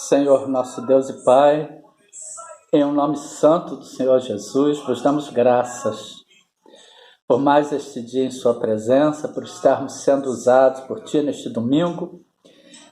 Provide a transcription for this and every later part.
Senhor nosso Deus e Pai, em o nome santo do Senhor Jesus, vos damos graças por mais este dia em sua presença, por estarmos sendo usados por Ti neste domingo,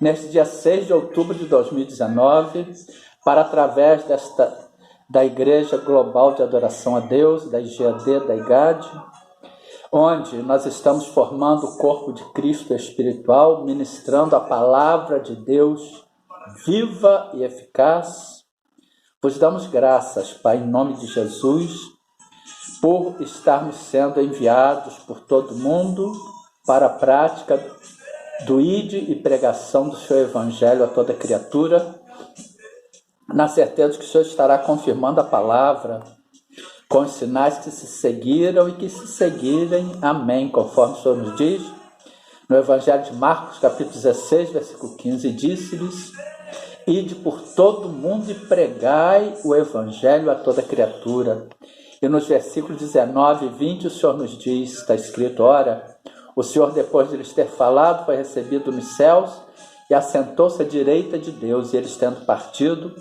neste dia 6 de outubro de 2019, para através da Igreja Global de Adoração a Deus, da IGAD, da IGAD, onde nós estamos formando o corpo de Cristo espiritual, ministrando a palavra de Deus viva e eficaz. Vos damos graças, Pai, em nome de Jesus, por estarmos sendo enviados por todo mundo para a prática do ide e pregação do seu Evangelho a toda criatura, na certeza que o Senhor estará confirmando a palavra com os sinais que se seguiram e que se seguirem. Amém, conforme o Senhor nos diz no Evangelho de Marcos, capítulo 16, versículo 15, disse-lhes: ide por todo mundo e pregai o Evangelho a toda criatura. E nos versículos 19 e 20 o Senhor nos diz, está escrito: ora, o Senhor, depois de lhes ter falado, foi recebido nos céus e assentou-se à direita de Deus. E eles, tendo partido,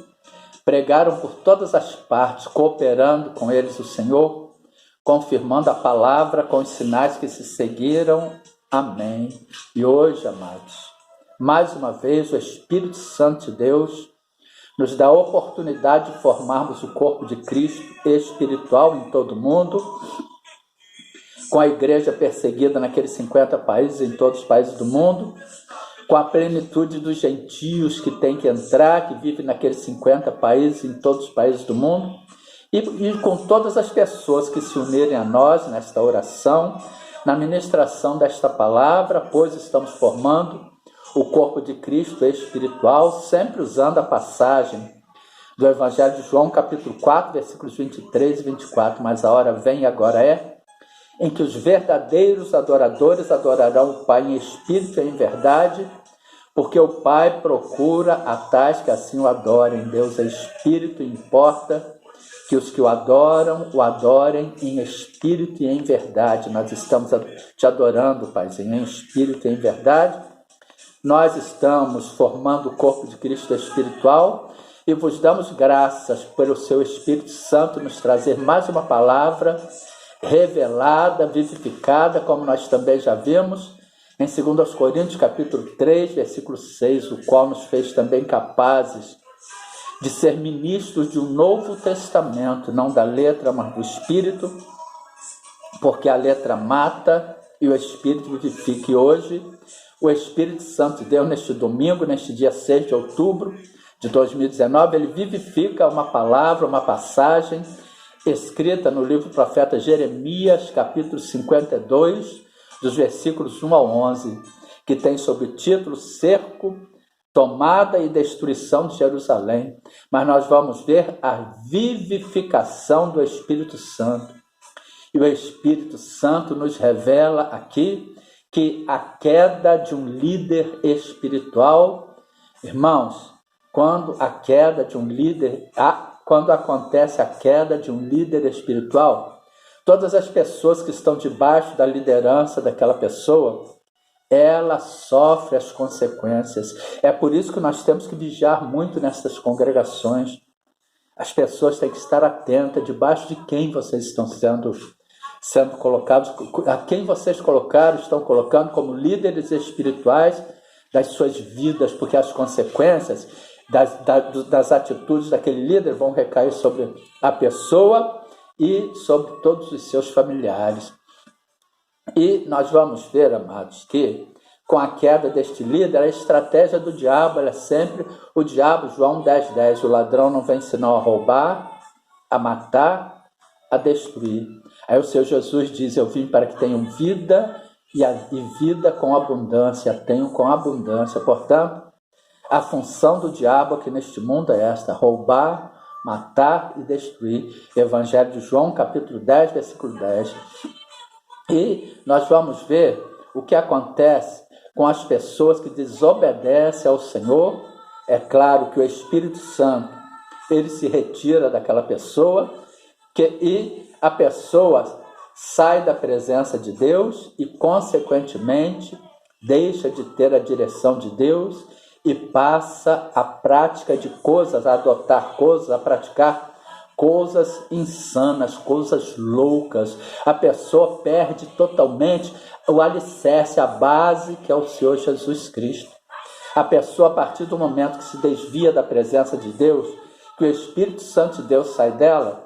pregaram por todas as partes, cooperando com eles o Senhor, confirmando a palavra com os sinais que se seguiram. Amém. E hoje, amados, mais uma vez o Espírito Santo de Deus nos dá a oportunidade de formarmos o corpo de Cristo espiritual em todo o mundo, com a igreja perseguida naqueles 50 países, em todos os países do mundo, com a plenitude dos gentios que tem que entrar, que vivem naqueles 50 países, em todos os países do mundo, e com todas as pessoas que se unirem a nós nesta oração, na ministração desta palavra, pois estamos formando o corpo de Cristo espiritual, sempre usando a passagem do Evangelho de João, capítulo 4, versículos 23 e 24. Mas a hora vem e agora é, em que os verdadeiros adoradores adorarão o Pai em espírito e em verdade, porque o Pai procura a tais que assim o adorem. Deus é espírito e importa que os que o adorem em espírito e em verdade. Nós estamos te adorando, Paizinho, em espírito e em verdade. Nós estamos formando o corpo de Cristo espiritual e vos damos graças pelo seu Espírito Santo nos trazer mais uma palavra revelada, vivificada, como nós também já vimos em 2 Coríntios, capítulo 3, versículo 6, o qual nos fez também capazes de ser ministros de um novo testamento, não da letra, mas do Espírito, porque a letra mata e o Espírito vivifica. E hoje o Espírito Santo de Deus, neste domingo, neste dia 6 de outubro de 2019, ele vivifica uma palavra, uma passagem escrita no livro do profeta Jeremias, capítulo 52, dos versículos 1 ao 11, que tem sob o título Cerco, Tomada e Destruição de Jerusalém. Mas nós vamos ver a vivificação do Espírito Santo. E o Espírito Santo nos revela aqui que a queda de um líder espiritual, irmãos, quando acontece a queda de um líder espiritual, todas as pessoas que estão debaixo da liderança daquela pessoa, ela sofre as consequências. É por isso que nós temos que vigiar muito nessas congregações. As pessoas têm que estar atentas debaixo de quem vocês estão sendo colocados, a quem vocês estão colocando como líderes espirituais das suas vidas, porque as consequências das atitudes daquele líder vão recair sobre a pessoa e sobre todos os seus familiares. E nós vamos ver, amados, que com a queda deste líder, a estratégia do diabo, ela é sempre o diabo. João 10:10, o ladrão não vem senão a roubar, a matar, a destruir. Aí o Senhor Jesus diz: eu vim para que tenham vida e vida com abundância, tenham com abundância. Portanto, a função do diabo aqui neste mundo é esta: roubar, matar e destruir. Evangelho de João, capítulo 10, versículo 10. E nós vamos ver o que acontece com as pessoas que desobedecem ao Senhor. É claro que o Espírito Santo, ele se retira daquela pessoa e a pessoa sai da presença de Deus e, consequentemente, deixa de ter a direção de Deus e passa a prática de coisas, a adotar coisas, a praticar coisas insanas, coisas loucas. A pessoa perde totalmente o alicerce, a base, que é o Senhor Jesus Cristo. A pessoa, a partir do momento que se desvia da presença de Deus, que o Espírito Santo de Deus sai dela,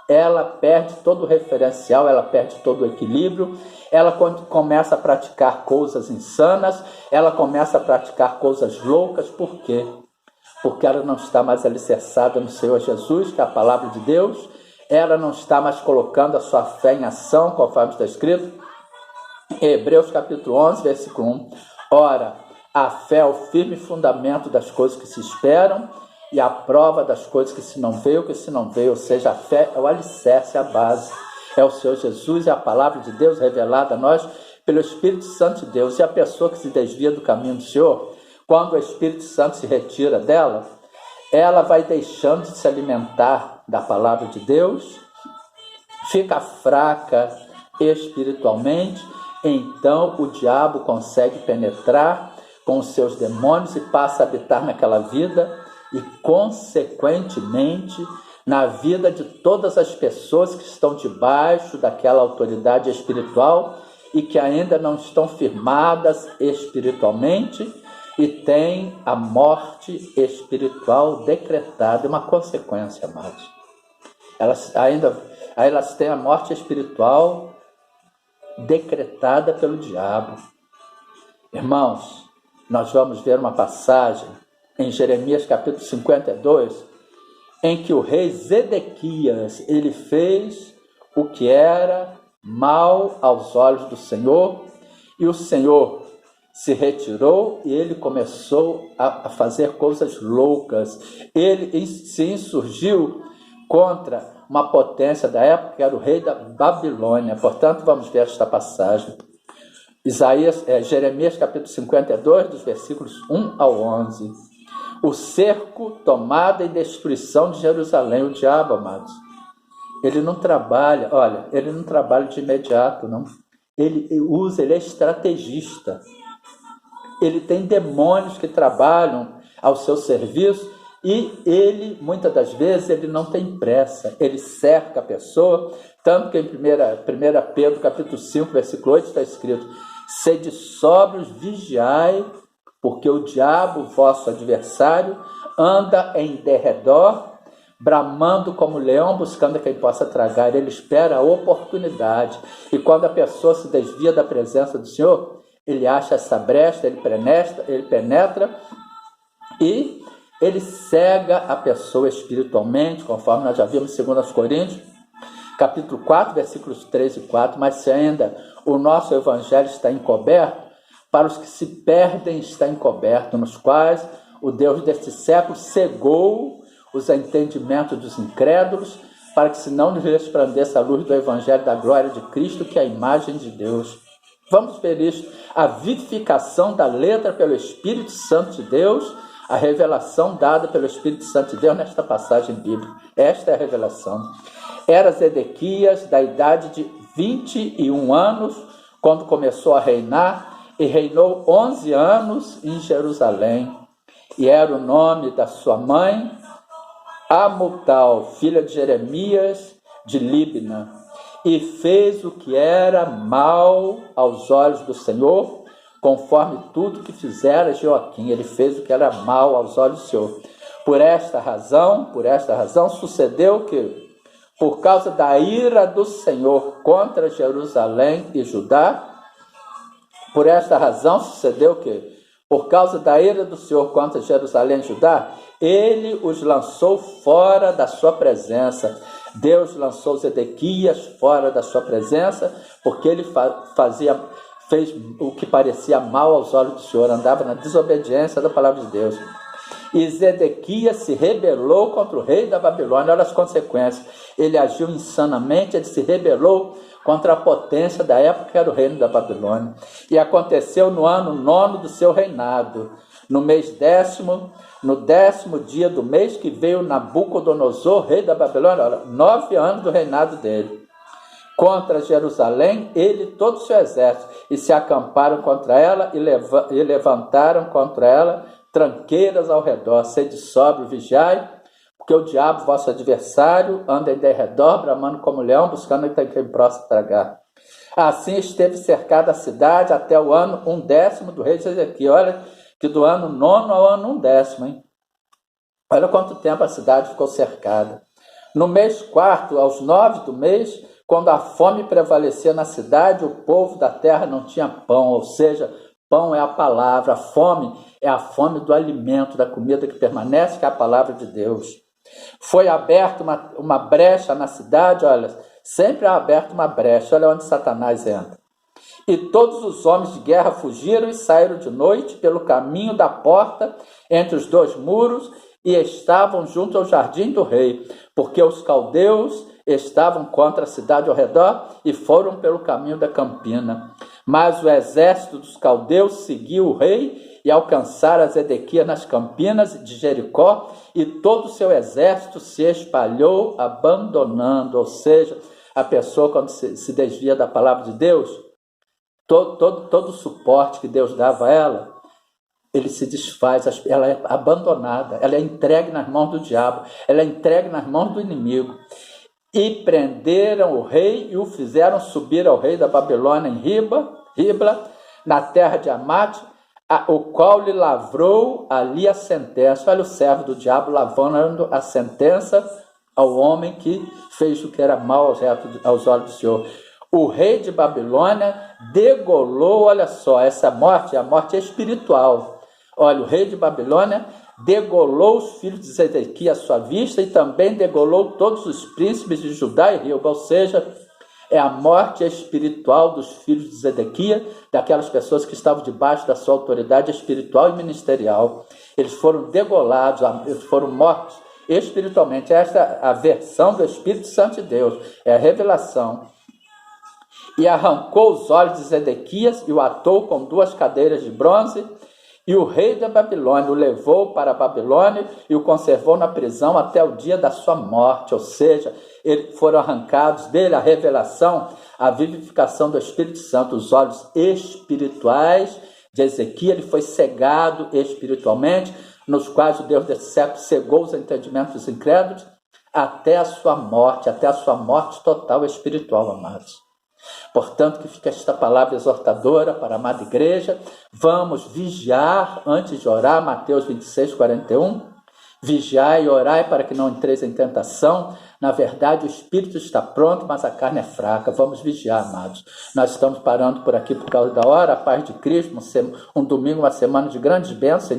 ela perde todo o referencial, ela perde todo o equilíbrio, ela começa a praticar coisas insanas, ela começa a praticar coisas loucas. Por quê? Porque ela não está mais alicerçada no Senhor Jesus, que é a palavra de Deus, ela não está mais colocando a sua fé em ação, conforme está escrito em Hebreus capítulo 11, versículo 1. Ora, a fé é o firme fundamento das coisas que se esperam e a prova das coisas que se não vê, ou que se não vê, ou seja, a fé é o alicerce, a base, é o Senhor Jesus, é a palavra de Deus revelada a nós pelo Espírito Santo de Deus. E a pessoa que se desvia do caminho do Senhor, quando o Espírito Santo se retira dela, ela vai deixando de se alimentar da palavra de Deus, fica fraca espiritualmente, então o diabo consegue penetrar com os seus demônios e passa a habitar naquela vida e, consequentemente, na vida de todas as pessoas que estão debaixo daquela autoridade espiritual e que ainda não estão firmadas espiritualmente e têm a morte espiritual decretada, uma consequência, amados. Elas têm a morte espiritual decretada pelo diabo. Irmãos, nós vamos ver uma passagem em Jeremias capítulo 52, em que o rei Zedequias, ele fez o que era mal aos olhos do Senhor, e o Senhor se retirou e ele começou a fazer coisas loucas. Ele se insurgiu contra uma potência da época, que era o rei da Babilônia. Portanto, vamos ver esta passagem. Jeremias capítulo 52, dos versículos 1 ao 11. O cerco, tomada e destruição de Jerusalém. O diabo, amados, ele não trabalha de imediato, não. Ele é estrategista. Ele tem demônios que trabalham ao seu serviço e ele, muitas das vezes, ele não tem pressa. Ele cerca a pessoa, tanto que em 1 Pedro capítulo 5, versículo 8, está escrito: sede sóbrios, vigiai, porque o diabo, vosso adversário, anda em derredor, bramando como leão, buscando a quem possa tragar. Ele espera a oportunidade. E quando a pessoa se desvia da presença do Senhor, ele acha essa brecha, ele penetra e ele cega a pessoa espiritualmente, conforme nós já vimos em 2 Coríntios, capítulo 4, versículos 3 e 4. Mas se ainda o nosso evangelho está encoberto, para os que se perdem está encoberto, nos quais o Deus deste século cegou os entendimentos dos incrédulos, para que se não lhes resplandeça a luz do evangelho da glória de Cristo, que é a imagem de Deus. Vamos ver isto, a vivificação da letra pelo Espírito Santo de Deus, a revelação dada pelo Espírito Santo de Deus nesta passagem bíblica. Esta é a revelação. Era Zedequias da idade de 21 anos, quando começou a reinar, e reinou 11 anos em Jerusalém. E era o nome da sua mãe, Amutal, filha de Jeremias, de Líbna. E fez o que era mal aos olhos do Senhor, conforme tudo que fizera Joaquim. Ele fez o que era mal aos olhos do Senhor. Por esta razão, sucedeu que, por causa da ira do Senhor contra Jerusalém e Judá, por esta razão sucedeu que, por causa da ira do Senhor contra Jerusalém e Judá, ele os lançou fora da sua presença. Deus lançou Zedequias fora da sua presença, porque ele fez o que parecia mal aos olhos do Senhor, andava na desobediência da palavra de Deus. E Zedequias se rebelou contra o rei da Babilônia. Olha as consequências. Ele agiu insanamente, ele se rebelou contra a potência da época, que era o reino da Babilônia. E aconteceu no ano 9 do seu reinado, no mês 10º, no 10º dia do mês, que veio Nabucodonosor, rei da Babilônia, olha, 9 anos do reinado dele, contra Jerusalém, ele e todo o seu exército, e se acamparam contra ela, e levantaram contra ela tranqueiras ao redor, sede sóbrio, vigiai, porque o diabo, vosso adversário, anda em derredor, bramando como leão, buscando quem possa tragar. Assim esteve cercada a cidade até o ano 1/10 do rei Ezequias. Olha que do ano 9 ao ano 1/10, hein? Olha quanto tempo a cidade ficou cercada. No mês 4, aos 9 do mês, quando a fome prevalecia na cidade, o povo da terra não tinha pão, ou seja, pão é a palavra, a fome é a fome do alimento, da comida que permanece, que é a palavra de Deus. Foi aberta uma brecha na cidade, olha, sempre é aberta uma brecha, olha onde Satanás entra. E todos os homens de guerra fugiram e saíram de noite pelo caminho da porta, entre os dois muros, e estavam junto ao jardim do rei, porque os caldeus estavam contra a cidade ao redor e foram pelo caminho da campina. Mas o exército dos caldeus seguiu o rei e alcançaram Zedequias nas campinas de Jericó, e todo o seu exército se espalhou, abandonando. Ou seja, a pessoa, quando se desvia da palavra de Deus, todo o suporte que Deus dava a ela, ele se desfaz, ela é abandonada, ela é entregue nas mãos do diabo, ela é entregue nas mãos do inimigo. E prenderam o rei e o fizeram subir ao rei da Babilônia em Ribla, na terra de Amate, o qual lhe lavrou ali a sentença. Olha o servo do diabo lavrando a sentença ao homem que fez o que era mal aos olhos do Senhor. O rei de Babilônia degolou, olha só, essa morte é a morte espiritual. Olha, o rei de Babilônia degolou os filhos de Zedequias à sua vista e também degolou todos os príncipes de Judá e Ribla. Ou seja, é a morte espiritual dos filhos de Zedequias, daquelas pessoas que estavam debaixo da sua autoridade espiritual e ministerial. Eles foram degolados, eles foram mortos espiritualmente. Esta é a versão do Espírito Santo de Deus, é a revelação. E arrancou os olhos de Zedequias e o atou com 2 cadeiras de bronze. E o rei da Babilônia o levou para a Babilônia e o conservou na prisão até o dia da sua morte. Ou seja, foram arrancados dele a revelação, a vivificação do Espírito Santo, os olhos espirituais de Ezequias. Ele foi cegado espiritualmente, nos quais o Deus desse século cegou os entendimentos dos incrédulos até a sua morte total espiritual, amados. Portanto, que fica esta palavra exortadora para a amada igreja. Vamos vigiar antes de orar, Mateus 26:41. Vigiai e orai para que não entreis em tentação. Na verdade, o espírito está pronto, mas a carne é fraca. Vamos vigiar, amados. Nós estamos parando por aqui por causa da hora. A paz de Cristo, um domingo, uma semana de grandes bênçãos.